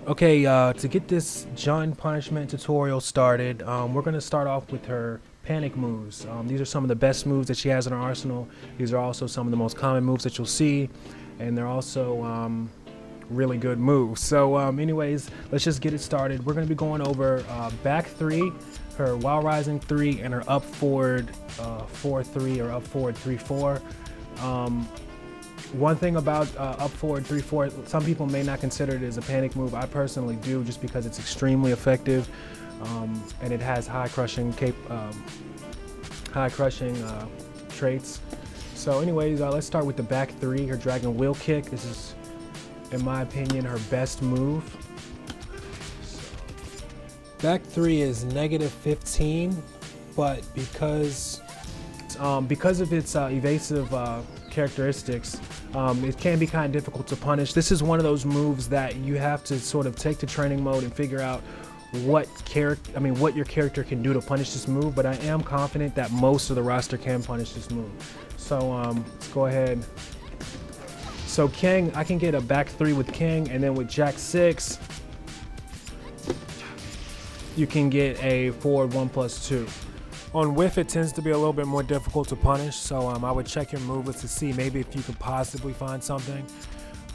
Okay, to get this Jun punishment tutorial started, we're going to start off with her panic moves. These are some of the best moves that she has in her arsenal. These are also some of the most common moves that you'll see, and they're also really good moves. So anyways, let's just get it started. We're going to be going over back 3, her while rising 3, and her up forward 4-3 or up forward 3-4. One thing about up forward 3-4, some people may not consider it as a panic move. I personally do, just because it's extremely effective, and it has high crushing traits. So anyways, let's start with the back 3, her dragon wheel kick. This is, in my opinion, her best move. So, back 3 is -15, but because of its evasive characteristics, it can be kind of difficult to punish. This is one of those moves that you have to sort of take to training mode and figure out what your character can do to punish this move. But I am confident that most of the roster can punish this move. So let's go ahead. So King, I can get a back 3 with King, and then with Jack 6, you can get a forward 1+2. On whiff, it tends to be a little bit more difficult to punish, so I would check your move list to see maybe if you could possibly find something.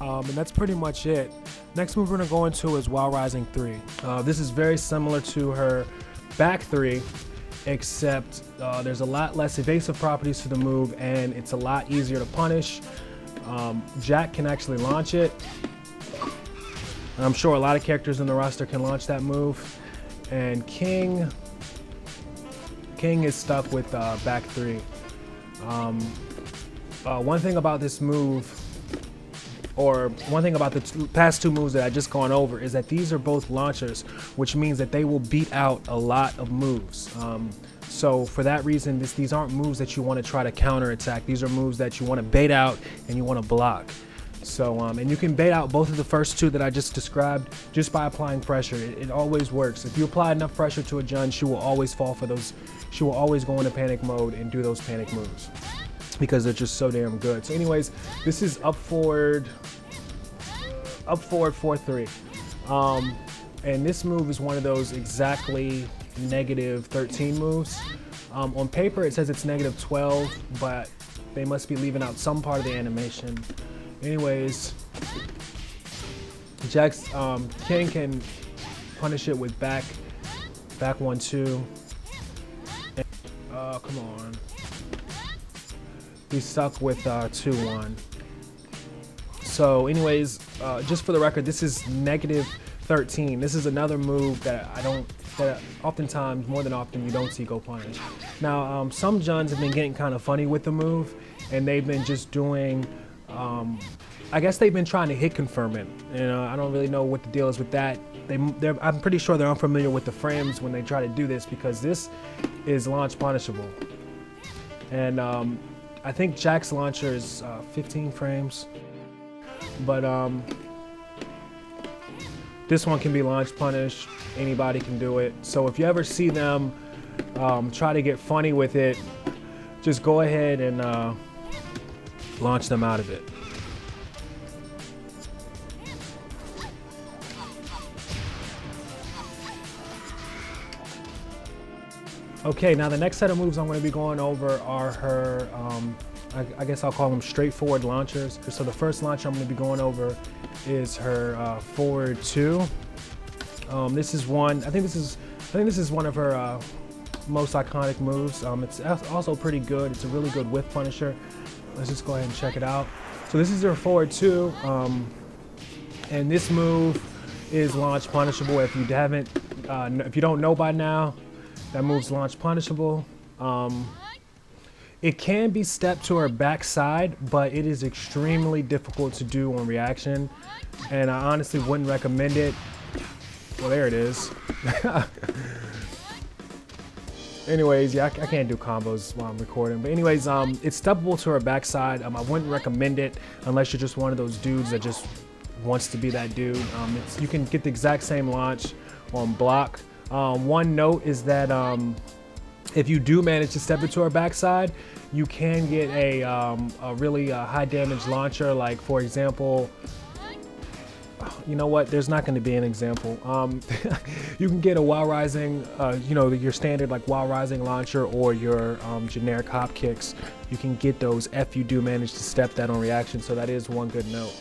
And that's pretty much it. Next move we're going to go into is while rising 3. This is very similar to her back 3, except there's a lot less evasive properties to the move, and it's a lot easier to punish. Jack can actually launch it. I'm sure a lot of characters in the roster can launch that move. And King is stuck with back 3. One thing about this move, or one thing about the past 2 moves that I just gone over, is that these are both launchers, which means that they will beat out a lot of moves. So for that reason, these aren't moves that you want to try to counter attack. These are moves that you want to bait out and you want to block. So and you can bait out both of the first 2 that I just described just by applying pressure. It always works. If you apply enough pressure to a Jun, she will always fall for those. She will always go into panic mode and do those panic moves because they're just so damn good. So anyways, this is up forward 4-3. And this move is one of those exactly -13 moves. On paper, it says it's -12, but they must be leaving out some part of the animation. Anyways, Jack's King can punish it with back 1-2. Come on. He's stuck with 2-1. So anyways, just for the record, this is -13. This is another move that oftentimes, more than often, you don't see go punish. Now, some Juns have been getting kind of funny with the move, and they've been just doing, I guess they've been trying to hit confirm it. And I don't really know what the deal is with that. I'm pretty sure they're unfamiliar with the frames when they try to do this, because this is launch punishable. And I think Jack's launcher is 15 frames. But this one can be launch punished. Anybody can do it. So if you ever see them try to get funny with it, just go ahead and launch them out of it. Okay, now the next set of moves I'm going to be going over are her, I guess I'll call them straightforward launchers. So the first launcher I'm going to be going over is her forward 2. This is one. I think this is one of her most iconic moves. It's also pretty good. It's a really good whiff punisher. Let's just go ahead and check it out. So this is her forward 2, and this move is launch punishable. If you haven't, if you don't know by now, that move's launch punishable. It can be stepped to her backside, but it is extremely difficult to do on reaction, and I honestly wouldn't recommend it. Well, there it is. Anyways, yeah, I can't do combos while I'm recording. But anyways, it's steppable to her backside. I wouldn't recommend it unless you're just one of those dudes that just wants to be that dude. You can get the exact same launch on block. One note is that if you do manage to step into her backside, you can get a really high damage launcher. Like, for example, you know what? There's not going to be an example. You can get a while rising, you know, your standard like while rising launcher or your generic hop kicks. You can get those if you do manage to step that on reaction. So that is one good note.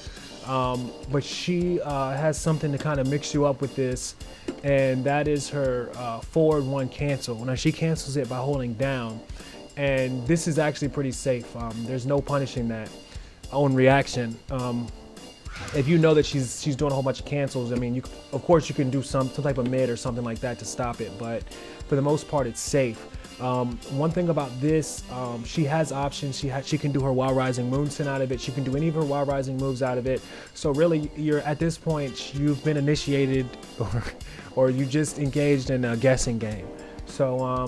But she has something to kind of mix you up with this, and that is her forward one cancel. Now she cancels it by holding down, and this is actually pretty safe. There's no punishing that on reaction. If you know that she's doing a whole bunch of cancels, I mean, of course you can do some type of mid or something like that to stop it, but for the most part it's safe. One thing about this, she has options. She can do her while rising moonsault out of it. She can do any of her while rising moves out of it. So really, you're at this point, you've been initiated, or you just engaged in a guessing game. So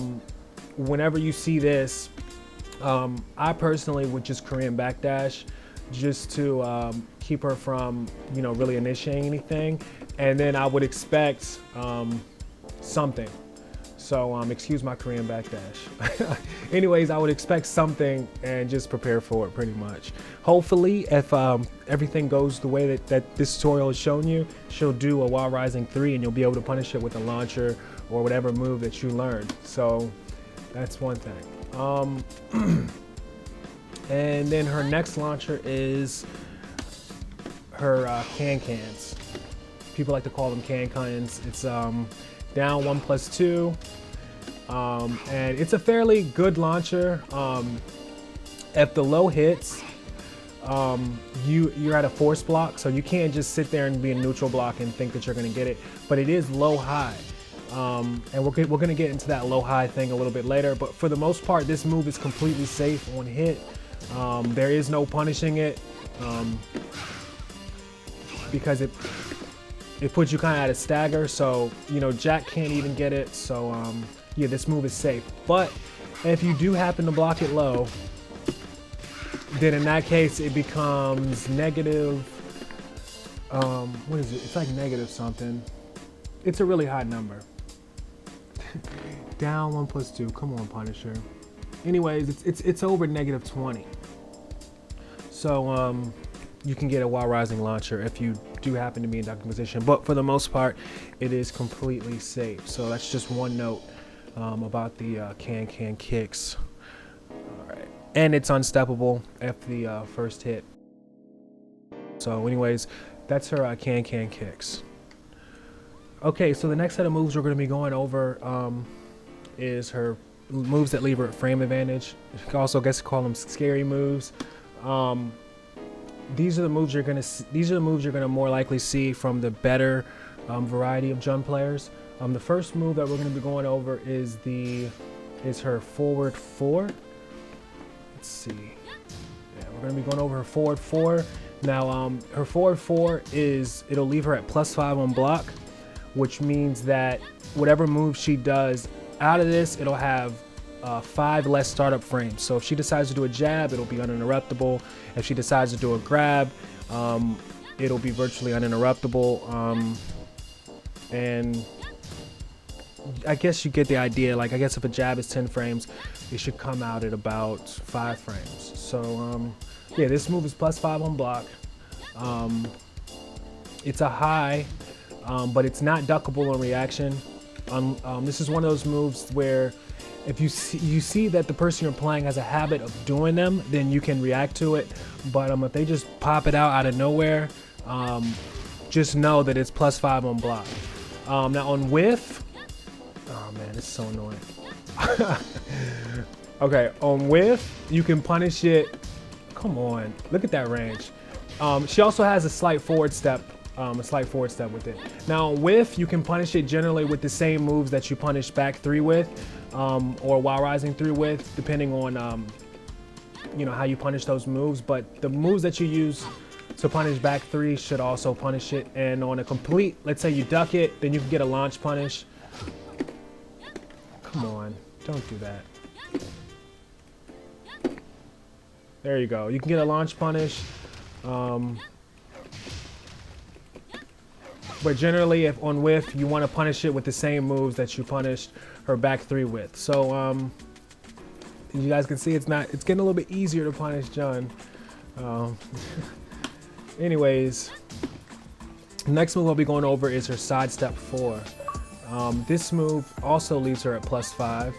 whenever you see this, I personally would just Korean backdash, just to keep her from, you know, really initiating anything, and then I would expect something. So excuse my Korean backdash. Anyways, I would expect something and just prepare for it pretty much. Hopefully, if everything goes the way that this tutorial has shown you, she'll do a while rising 3 and you'll be able to punish it with a launcher or whatever move that you learned. So that's one thing. And then her next launcher is her can-cans. People like to call them can-cans. It's down 1+2. And it's a fairly good launcher. If the low hits, you're at a force block, so you can't just sit there and be in neutral block and think that you're going to get it. But it is low-high. And we're going to get into that low-high thing a little bit later. But for the most part, this move is completely safe on hit. There is no punishing it, because it puts you kind of at a stagger. So, you know, Jack can't even get it. So, yeah, this move is safe. But if you do happen to block it low, then in that case, it becomes negative, what is it? It's like negative something. It's a really high number. Down 1+2, come on, Punisher. Anyways, it's over -20. So you can get a while rising launcher if you do happen to be in ducking position, but for the most part, it is completely safe. So that's just one note about the can kicks. All right, and it's unsteppable at the first hit. So anyways, that's her can kicks. Okay, so the next set of moves we're going to be going over is her moves that leave her at frame advantage. You can also call them scary moves. These are the moves you're gonna more likely see from the better variety of Jun players. The first move that we're going to be going over is her forward 4. Let's see. Yeah, we're going to be going over her forward 4. Now, her forward 4 it'll leave her at +5 on block, which means that whatever move she does out of this, it'll have 5 less startup frames. So if she decides to do a jab, it'll be uninterruptible. If she decides to do a grab, it'll be virtually uninterruptible. And I guess you get the idea. Like, I guess if a jab is 10 frames, it should come out at about 5 frames. So yeah, this move is +5 on block. It's a high, but it's not duckable on reaction. This is one of those moves where if you see that the person you're playing has a habit of doing them, then you can react to it. But if they just pop it out of nowhere, just know that it's +5 on block. Now on whiff, oh man, it's so annoying. Okay, on whiff, you can punish it. Come on, look at that range. She also has a slight forward step with it. Now on whiff, you can punish it generally with the same moves that you punish back 3 with, or while rising 3 with, depending on you know, how you punish those moves. But the moves that you use to punish back 3 should also punish it. And on a complete, let's say you duck it, then you can get a launch punish. Come on, don't do that. There you go. You can get a launch punish. But generally, if on whiff, you want to punish it with the same moves that you punished her back 3 with. So you guys can see it's getting a little bit easier to punish Jun. Anyways, Next move I'll be going over is her sidestep 4. This move also leaves her at +5.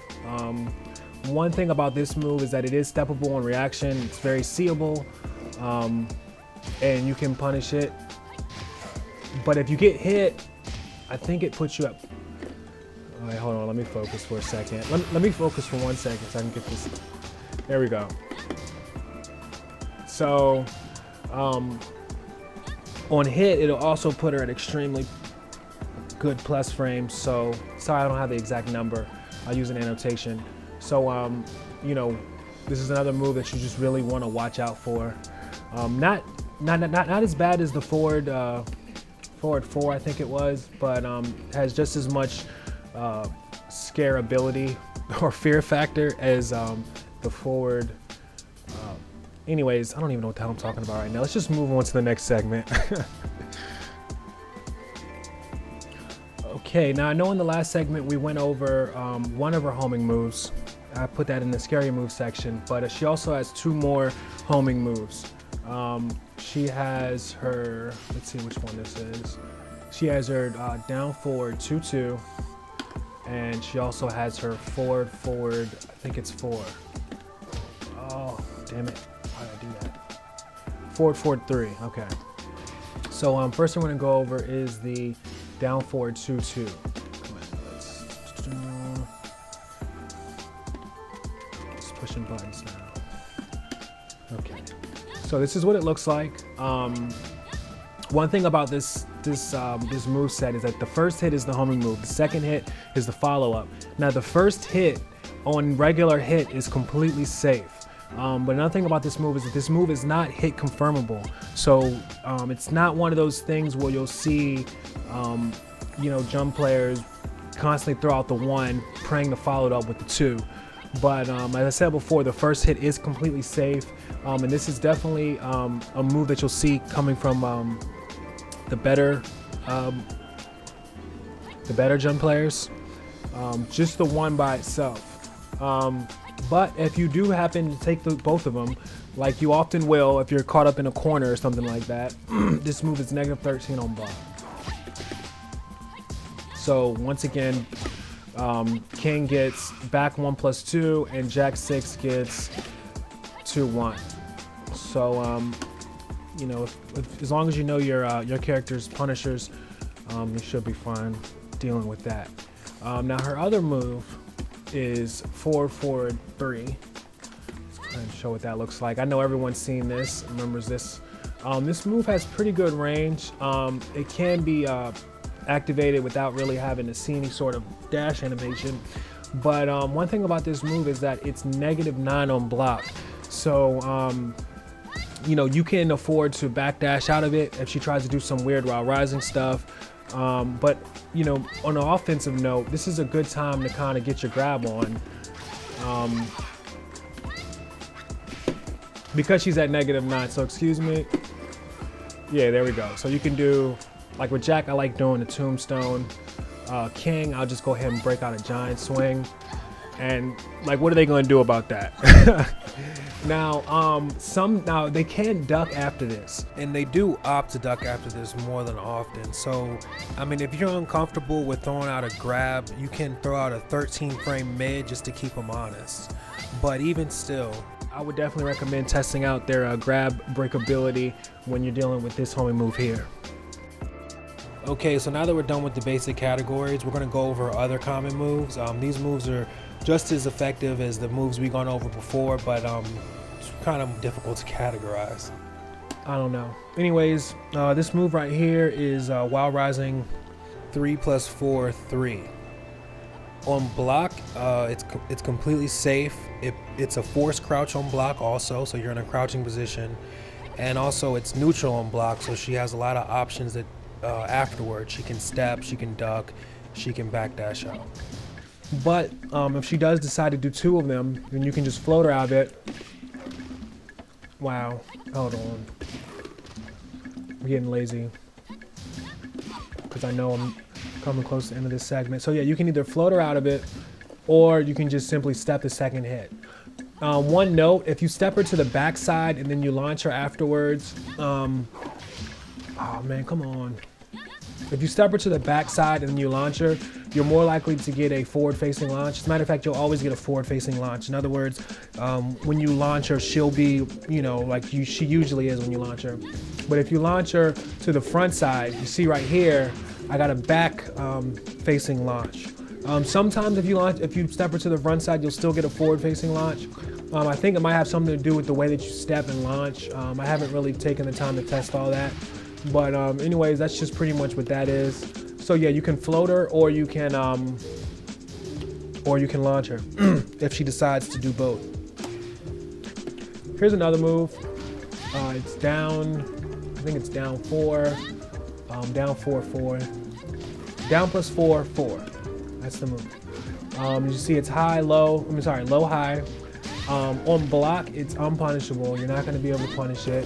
One thing about this move is that it is steppable on reaction. It's very seeable, and you can punish it. But if you get hit, I think it puts you up. All right, hold on, let me focus for a second. Let me focus for 1 second so I can get this. There we go. So, on hit, it'll also put her at extremely good plus frames. So, sorry, I don't have the exact number. I'll use an annotation. So, you know, this is another move that you just really want to watch out for. Not as bad as the forward 4, I think it was, but has just as much scare ability or fear factor as the forward. Anyways, I don't even know what the hell I'm talking about right now. Let's just move on to the next segment. Okay, now I know in the last segment we went over one of her homing moves. I put that in the scary move section, but she also has 2 more homing moves. She has her, let's see which one this is. She has her down forward 2-2, and she also has her forward, I think it's 4. Oh, damn it, why did I do that? Forward 3, okay. So first thing we're gonna go over is the down forward 2-2. Just pushing buttons now. Okay. So this is what it looks like. One thing about this move set is that the first hit is the homing move. The second hit is the follow-up. Now the first hit on regular hit is completely safe. But another thing about this move is that this move is not hit confirmable. So it's not one of those things where you'll see, you know, jump players constantly throw out the 1, praying to follow it up with the 2. But as I said before, the first hit is completely safe, and this is definitely a move that you'll see coming from the better jump players. Just the 1 by itself. But if you do happen to take both of them, like you often will if you're caught up in a corner or something like that, this move is -13 on block. So once again, King gets back 1+2, and Jack 6 gets 2-1. So you know, as long as you know your character's punishers, you should be fine dealing with that. Now her other move is forward 3. Let's go ahead and show what that looks like. I know everyone's seen this, remembers this. This move has pretty good range. It can be activated without really having to see any sort of dash animation. But one thing about this move is that it's -9 on block. So, you know, you can afford to backdash out of it if she tries to do some weird while rising stuff. But, you know, on an offensive note, this is a good time to kind of get your grab on. Because she's at -9, so excuse me. Yeah, there we go. So you can do, like with Jack, I like doing the tombstone. King, I'll just go ahead and break out a giant swing. And like, what are they going to do about that? Now they can duck after this, and they do opt to duck after this more than often. So, I mean, if you're uncomfortable with throwing out a grab, you can throw out a 13 frame mid just to keep them honest. But even still, I would definitely recommend testing out their grab breakability when you're dealing with this homing move here. Okay, so now that we're done with the basic categories, we're going to go over other common moves. These moves are just as effective as the moves we've gone over before, but it's kind of difficult to categorize. I don't know. Anyways, this move right here is while rising 3+4 3. On block, it's completely safe. It's a forced crouch on block also, so you're in a crouching position, and also it's neutral on block, so she has a lot of options that afterwards. She can step, she can duck, she can backdash out. But if she does decide to do 2 of them, then you can just float her out of it. Wow, hold on. I'm getting lazy because I know I'm coming close to the end of this segment. So yeah, you can either float her out of it, or you can just simply step the second hit. One note, if you step her to the backside and then you launch her afterwards, oh man, come on. If you step her to the back side and then you launch her, you're more likely to get a forward-facing launch. As a matter of fact, you'll always get a forward-facing launch. In other words, when you launch her, she'll be, you know, like she usually is when you launch her. But if you launch her to the front side, you see right here, I got a back facing launch. Sometimes if you step her to the front side, you'll still get a forward-facing launch. I think it might have something to do with the way that you step and launch. I haven't really taken the time to test all that. But anyways, that's just pretty much what that is. So yeah, you can float her or you can launch her if she decides to do both. Here's another move. It's down, I think it's down 4, down 4, 4, down plus 4, 4. That's the move. You see it's high, low, low, high. On block, it's unpunishable. You're not going to be able to punish it.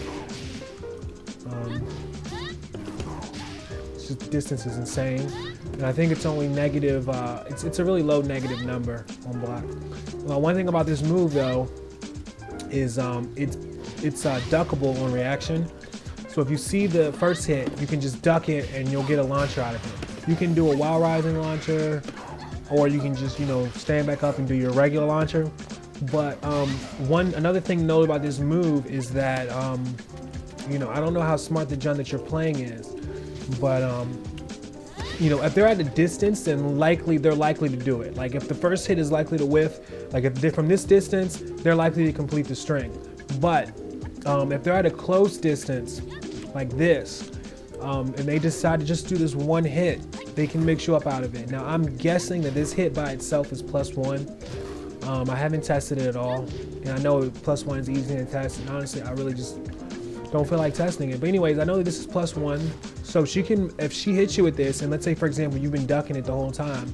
It's just, the distance is insane. And I think it's only negative, it's a really low negative number on block. One thing about this move though, is it's duckable on reaction. So if you see the first hit, you can just duck it and you'll get a launcher out of it. You can do a while rising launcher, or you can just, you know, stand back up and do your regular launcher. But another thing to know about this move is that, you know, I don't know how smart the Jun that you're playing is, but you know, if they're at a distance, then they're likely to do it. Like if the first hit is likely to whiff, like if they're from this distance, they're likely to complete the string. But if they're at a close distance, like this, and they decide to just do this one hit, they can mix you up out of it. Now I'm guessing that this hit by itself is +1. I haven't tested it at all, and I know +1 is easy to test, and honestly, I really just don't feel like testing it. But anyways, I know that this is +1, so she can, if she hits you with this, and let's say for example you've been ducking it the whole time,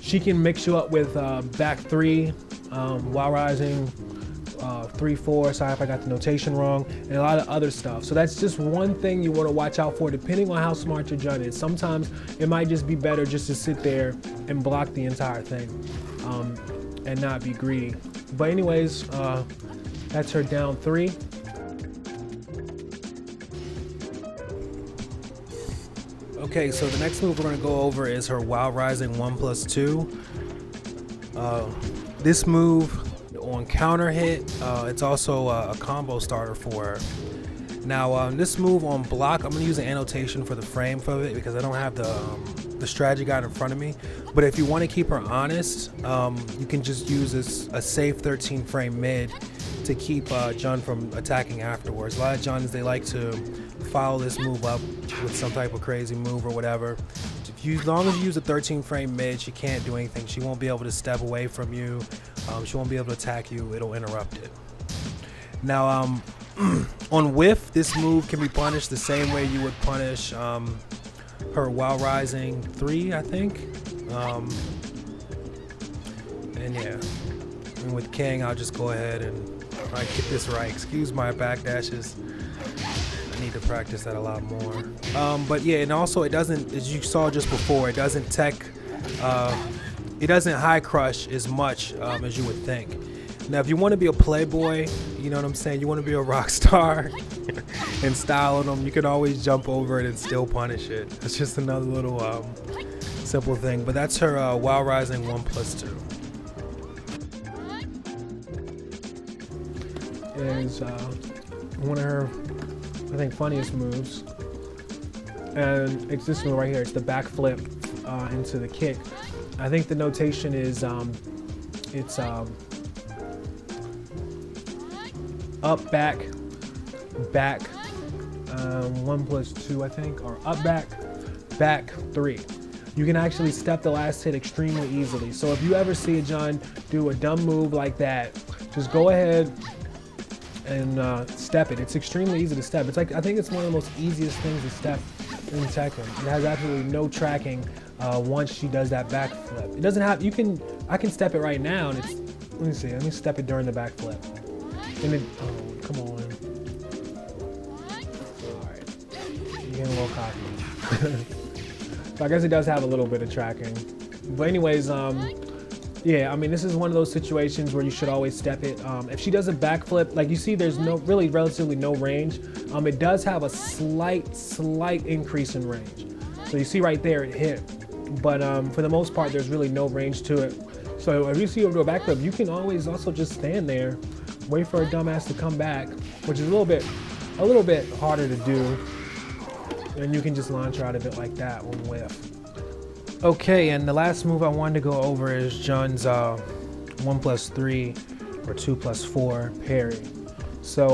she can mix you up with back 3, while rising, 3, 4, sorry if I got the notation wrong, and a lot of other stuff. So that's just one thing you want to watch out for, depending on how smart your Jun is. Sometimes it might just be better just to sit there and block the entire thing, and not be greedy. But anyways, that's her down 3. Okay, so the next move we're going to go over is her while rising 1+2. This move on counter hit, it's also a combo starter for her. Now this move on block, I'm going to use an annotation for the frame of it because I don't have the strategy guide in front of me. But if you want to keep her honest, you can just use a safe 13 frame mid to keep Jun from attacking afterwards. A lot of Juns, they like to follow this move up with some type of crazy move or whatever. As long as you use a 13 frame mid, she can't do anything. She won't be able to step away from you. She won't be able to attack you. It'll interrupt it. Now, on whiff, this move can be punished the same way you would punish her while rising 3, I think. And yeah, and with King, I'll just go ahead and get this right. Excuse my backdashes. I need to practice that a lot more. But yeah, and also it doesn't, as you saw just before, it doesn't high crush as much as you would think. Now, if you want to be a playboy, you know what I'm saying, you want to be a rock star and style on them, you can always jump over it and still punish it. It's just another little simple thing. But that's her while rising 1+2. Is one of her, I think, funniest moves, and it's this one right here. It's the back flip into the kick. I think the notation is it's up, back, back, 1+2, I think, or up, back, back 3. You can actually step the last hit extremely easily. So if you ever see a Jun do a dumb move like that, just go ahead and step it. It's extremely easy to step. It's like, I think it's one of the most easiest things to step in Tekken. It has absolutely no tracking once she does that back flip. It doesn't have, I can step it right now, and it's, let me step it during the back flip. And it, oh, come on. All right, you're getting a little cocky. So I guess it does have a little bit of tracking. But anyways, Yeah, I mean, this is one of those situations where you should always step it. If she does a backflip, like you see, there's relatively no range. It does have a slight increase in range. So you see right there, it hit. But for the most part, there's really no range to it. So if you see her do a backflip, you can always also just stand there, wait for a dumbass to come back, which is a little bit harder to do. And you can just launch her out of it like that, one whiff. Okay, and the last move I wanted to go over is Jun's 1+3 or 2+4 parry. So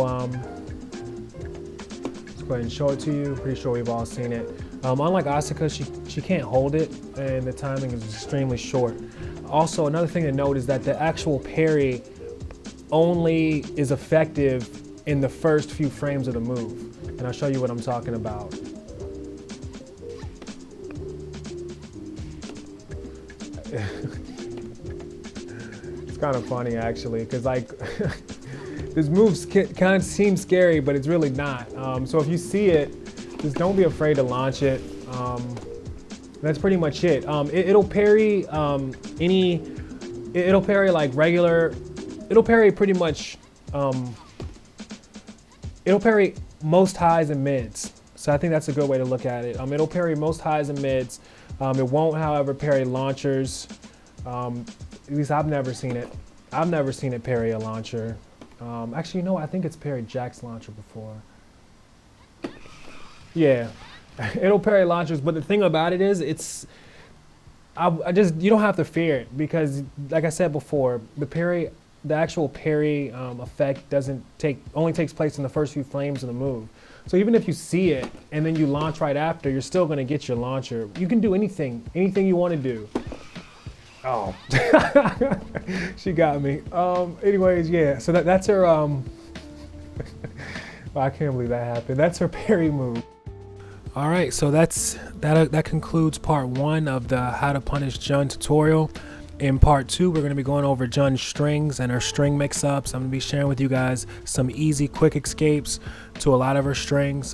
let's go ahead and show it to you. Pretty sure we've all seen it. Unlike Asuka, she can't hold it, and the timing is extremely short. Also, another thing to note is that the actual parry only is effective in the first few frames of the move, and I'll show you what I'm talking about. It's kind of funny actually, because like this move kind of seems scary, but it's really not. So if you see it, just don't be afraid to launch it. That's pretty much it. It'll parry it'll parry like regular. It'll parry pretty much. It'll parry most highs and mids. So I think that's a good way to look at it. It'll parry most highs and mids. It won't, however, parry launchers. At least I've never seen it. I've never seen it parry a launcher. Actually, you know what? I think it's parried Jack's launcher before. Yeah, it'll parry launchers, but the thing about it is, you don't have to fear it because, like I said before, the actual parry effect only takes place in the first few frames of the move. So even if you see it and then you launch right after, you're still gonna get your launcher. You can do anything you want to do. Oh, she got me. Anyways, yeah. So that's her. Well, I can't believe that happened. That's her parry move. All right, so that concludes part 1 of the How to Punish Jun tutorial. In part 2, we're going to be going over Jun's strings and her string mix-ups. I'm going to be sharing with you guys some easy, quick escapes to a lot of her strings.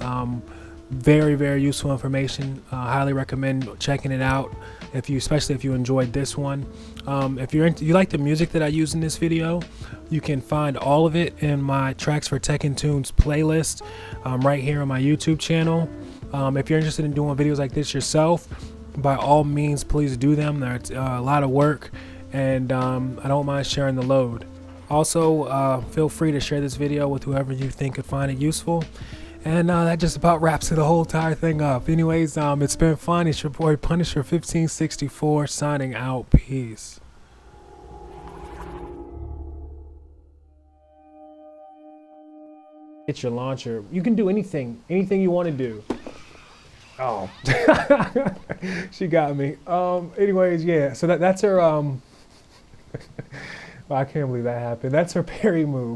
Very, very useful information. Highly recommend checking it out, especially if you enjoyed this one. If you like the music that I use in this video, you can find all of it in my Tracks for Tekken Tunes playlist right here on my YouTube channel. If you're interested in doing videos like this yourself, by all means, please do them. They're a lot of work, and I don't mind sharing the load. Also, feel free to share this video with whoever you think could find it useful. And that just about wraps the whole entire thing up. Anyways, it's been fun. It's your boy Punisher1564 signing out. Peace. It's your launcher. You can do anything you want to do. Oh, she got me. Anyways, yeah. So that's her. Well, I can't believe that happened. That's her parry move.